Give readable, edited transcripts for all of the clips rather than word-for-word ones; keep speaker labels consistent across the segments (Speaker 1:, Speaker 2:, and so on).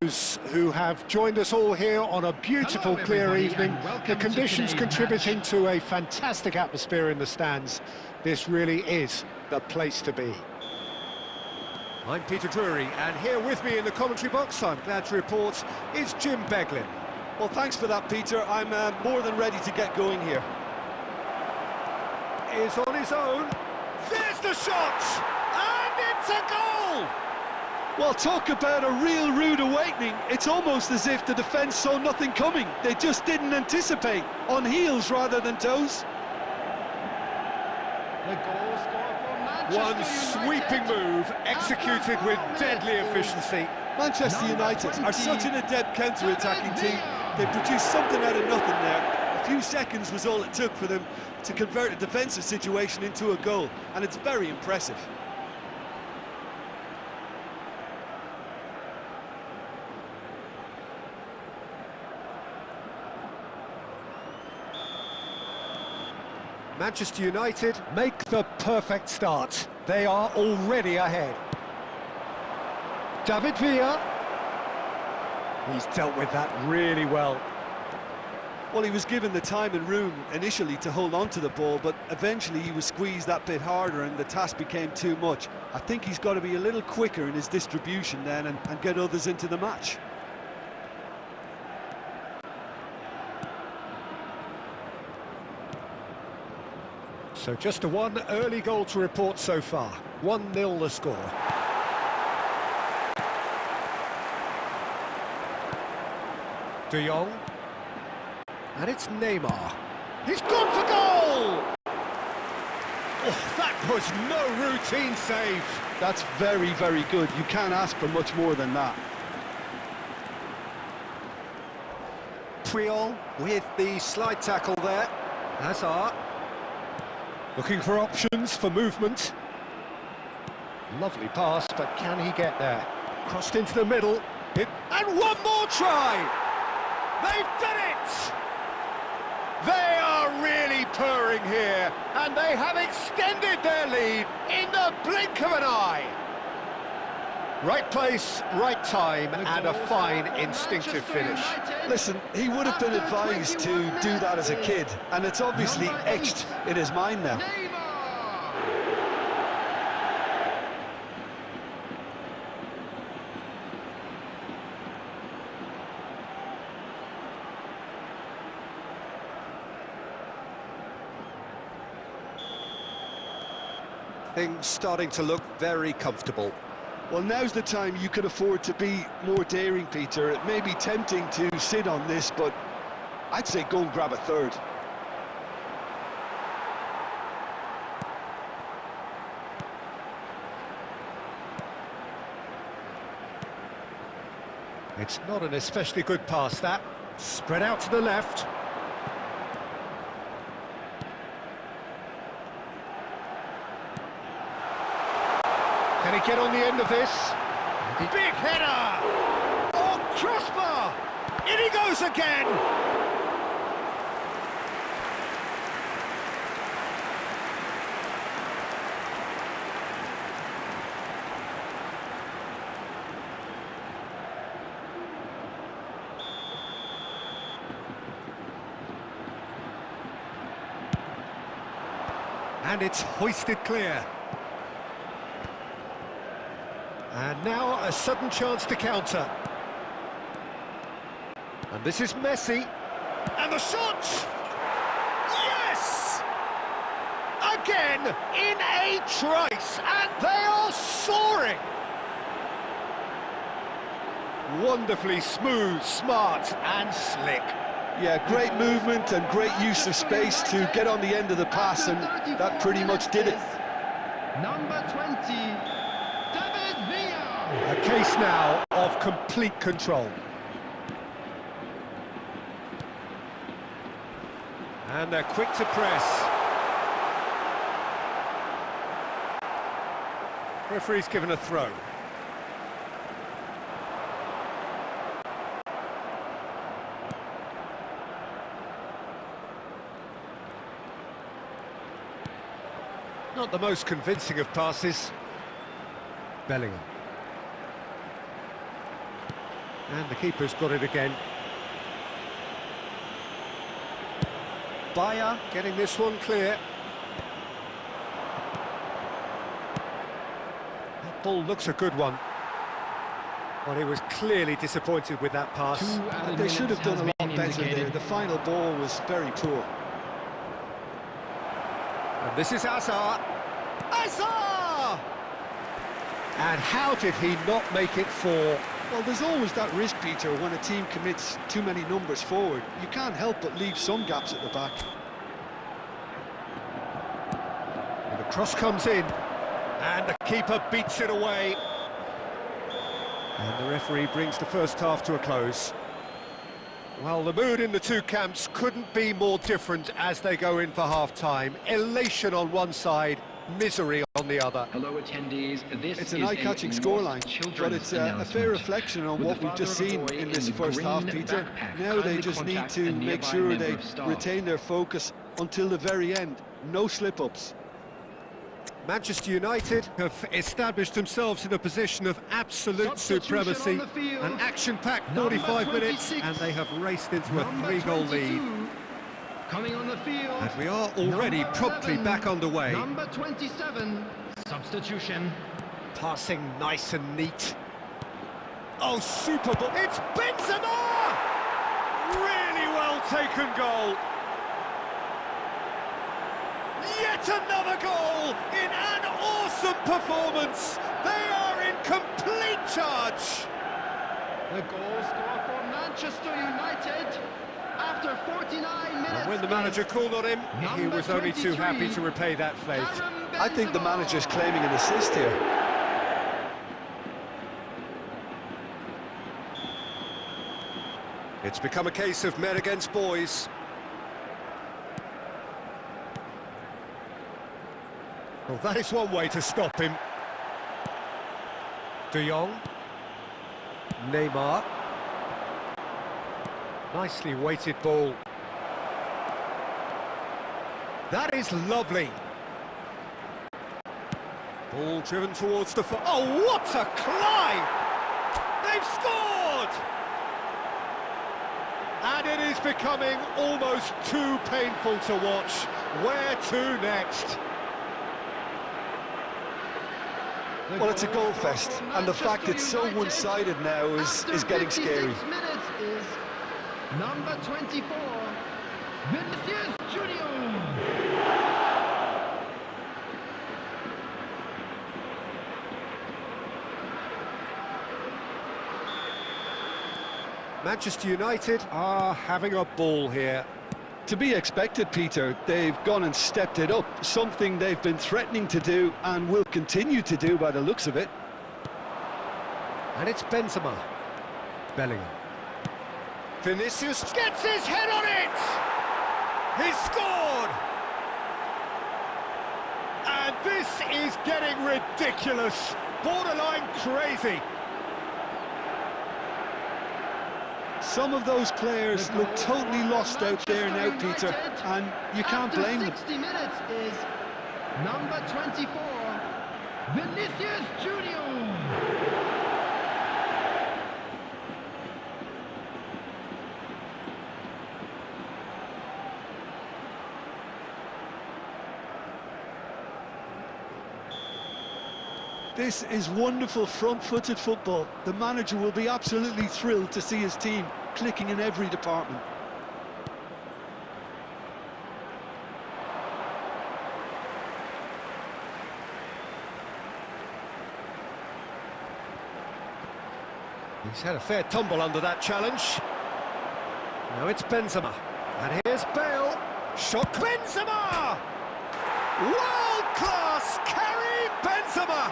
Speaker 1: who have joined us all here on a beautiful, clear evening. The conditions contributing to a fantastic atmosphere in the stands. This really is the place to be. I'm Peter Drury, and here with me in the commentary box, I'm glad to report, is Jim Beglin.
Speaker 2: Well, thanks for that, Peter. I'm more than ready to get going here.
Speaker 1: Is on his own. There's the shot! And it's a goal!
Speaker 2: Well, talk about a real rude awakening. It's almost as if the defence saw nothing coming. They just didn't anticipate, on heels rather than toes.
Speaker 3: The goal scored for Manchester
Speaker 1: One sweeping move, executed with deadly efficiency.
Speaker 2: Manchester United are such an adept counter-attacking team. They produced something out of nothing there. A few seconds was all it took for them to convert a defensive situation into a goal, and it's very impressive.
Speaker 1: Manchester United make the perfect start. They are already ahead. David Villa. He's dealt with that really well.
Speaker 2: Well, he was given the time and room initially to hold on to the ball, but eventually he was squeezed that bit harder and the task became too much. I think he's got to be a little quicker in his distribution then and get others into the match.
Speaker 1: So just a one early goal to report so far. 1-0 the score. De Jong. And it's Neymar. He's gone for goal! Oh, that was no routine save.
Speaker 2: That's very, very good. You can't ask for much more than that.
Speaker 1: Puyol with the slide tackle there. Hazard. Looking for options for movement. Lovely pass, but can he get there? Crossed into the middle. And one more try! They've done it! They are really purring here, and they have extended their lead in the blink of an eye. Right place, right time, and a fine instinctive finish.
Speaker 2: Listen, he would have been advised to do that as a kid, and it's obviously etched in his mind now.
Speaker 1: Things starting to look very comfortable.
Speaker 2: Well, now's the time you can afford to be more daring, Peter. It may be tempting to sit on this, but I'd say go and grab a third.
Speaker 1: It's not an especially good pass, that. Spread out to the left. Can he get on the end of this? Big header! Oh, crossbar! In he goes again! And it's hoisted clear. And now a sudden chance to counter. And this is Messi. And the shot! Yes! Again, in a trice, and they are soaring! Wonderfully smooth, smart, and slick.
Speaker 2: Yeah, great movement and great use of space to get on the end of the pass, and that pretty much did it.
Speaker 3: Number 20.
Speaker 1: A case now of complete control. And they're quick to press. Referee's given a throw. Not the most convincing of passes. Bellingham. And the keeper's got it again. Bayer getting this one clear. That ball looks a good one. Well, he was clearly disappointed with that pass.
Speaker 2: They should have done a lot better there. The final ball was very poor.
Speaker 1: And this is Hazard. Hazard! And how did he not make it 4?
Speaker 2: Well, there's always that risk, Peter, when a team commits too many numbers forward. You can't help but leave some gaps at the back.
Speaker 1: And the cross comes in, and the keeper beats it away. And the referee brings the first half to a close. Well, the mood in the two camps couldn't be more different as they go in for half-time. Elation on one side, misery on the other.
Speaker 3: Hello attendees,
Speaker 2: It's an eye-catching scoreline, but it's a fair reflection on what we've just seen in this first half, Peter. Now they just need to make sure they retain their focus until the very end. No slip-ups.
Speaker 1: Manchester United have established themselves in a position of absolute supremacy. An action-packed 45 minutes, and they have raced into a 3-goal lead.
Speaker 3: Coming on the field.
Speaker 1: And we are already promptly back underway.
Speaker 3: Number 27, substitution.
Speaker 1: Passing nice and neat. Oh, super ball. It's Benzema! Really well taken goal. Yet another goal in an awesome performance. They are in complete charge.
Speaker 3: The goal score for Manchester United after 49 minutes.
Speaker 1: And when the manager called on him, he was only too happy to repay that faith.
Speaker 2: I think the manager's claiming an assist here.
Speaker 1: It's become a case of men against boys. Well, that is one way to stop him. De Jong. Neymar. Nicely weighted ball. That is lovely. Ball driven towards the... Oh, what a climb! They've scored! And it is becoming almost too painful to watch. Where to next?
Speaker 2: Well, it's a goal fest, and the fact it's so one-sided now is getting scary.
Speaker 3: Minutes is number 24, Vinicius Junior.
Speaker 1: Manchester United are having a ball here.
Speaker 2: To be expected, Peter. They've gone and stepped it up, something they've been threatening to do and will continue to do by the looks of it.
Speaker 1: And it's Benzema. Bellingham. Vinicius gets his head on it! He's scored! And this is getting ridiculous, borderline crazy.
Speaker 2: Some of those players look totally lost out there now, Peter, and you can't blame them.
Speaker 3: 60 minutes is number 24, Vinicius Junior.
Speaker 2: This is wonderful front-footed football. The manager will be absolutely thrilled to see his team clicking in every department.
Speaker 1: He's had a fair tumble under that challenge. Now it's Benzema. And here's Bale. Shot Benzema! World-class carry Benzema!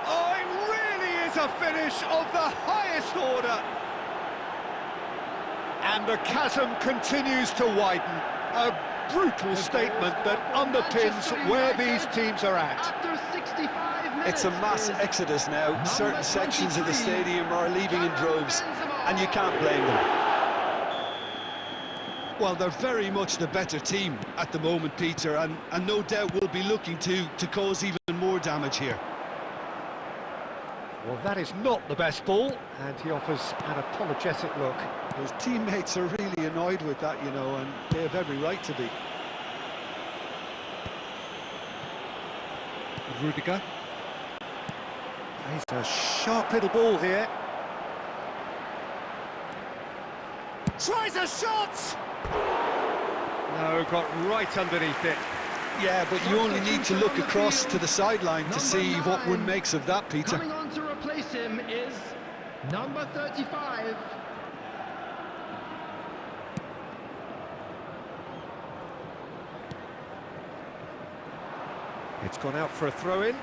Speaker 1: Oh, it really is a finish of the highest order. And the chasm continues to widen. A brutal statement that underpins where these teams are at.
Speaker 3: After 65 minutes,
Speaker 2: It's a mass exodus now. Certain sections of the stadium are leaving in droves, and you can't blame them. Well, they're very much the better team at the moment, Peter, and no doubt will be looking to cause even more damage here.
Speaker 1: Well, that is not the best ball, and he offers an apologetic look.
Speaker 2: His teammates are really annoyed with that, you know, and they have every right to be.
Speaker 1: Rudiger. He's a sharp little ball here. Tries a shot! No, got right underneath it.
Speaker 2: Yeah, but you only need to look across to the sideline to see what one makes of that, Peter.
Speaker 3: Coming on to replace him is number 35.
Speaker 1: It's gone out for a throw-in.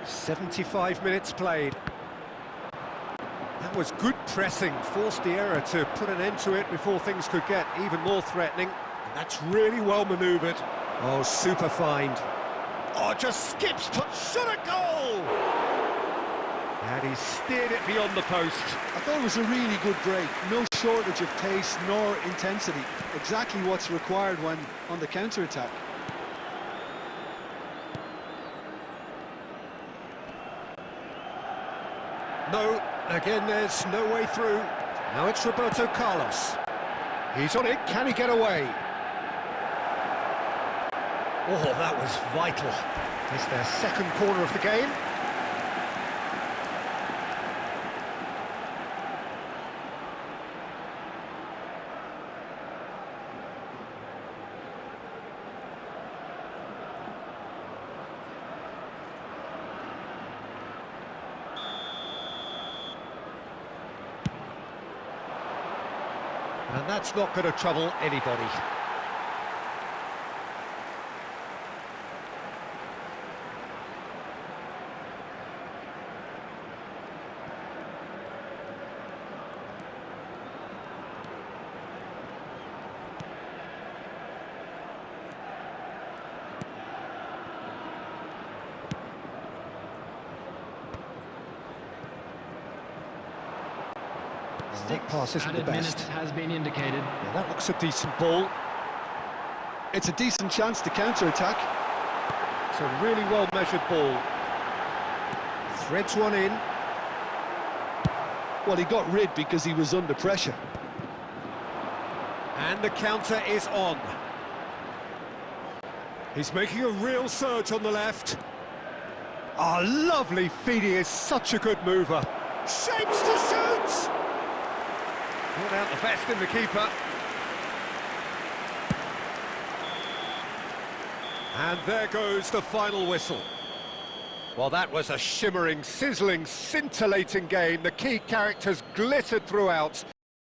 Speaker 1: "75 minutes played. That was good pressing, forced the error to put an end to it before things could get even more threatening. And that's really well manoeuvred. Oh, super find. Oh, just skips, shot a goal! And he steered it beyond the post.
Speaker 2: I thought it was a really good break. No shortage of pace nor intensity. Exactly what's required when on the counter-attack.
Speaker 1: No, again there's no way through. Now it's Roberto Carlos. He's on it, can he get away? Oh, that was vital. It's their second corner of the game. And that's not going to trouble anybody. That pass isn't the best.
Speaker 3: Has been indicated.
Speaker 1: Yeah, that looks a decent ball.
Speaker 2: It's a decent chance to counter-attack.
Speaker 1: It's a really well-measured ball. Threads one in.
Speaker 2: Well, he got rid because he was under pressure.
Speaker 1: And the counter is on. He's making a real surge on the left. Ah, lovely feed, he is such a good mover. Shapes to shoot! Brought out the best in the keeper. And there goes the final whistle. Well, that was a shimmering, sizzling, scintillating game. The key characters glittered throughout.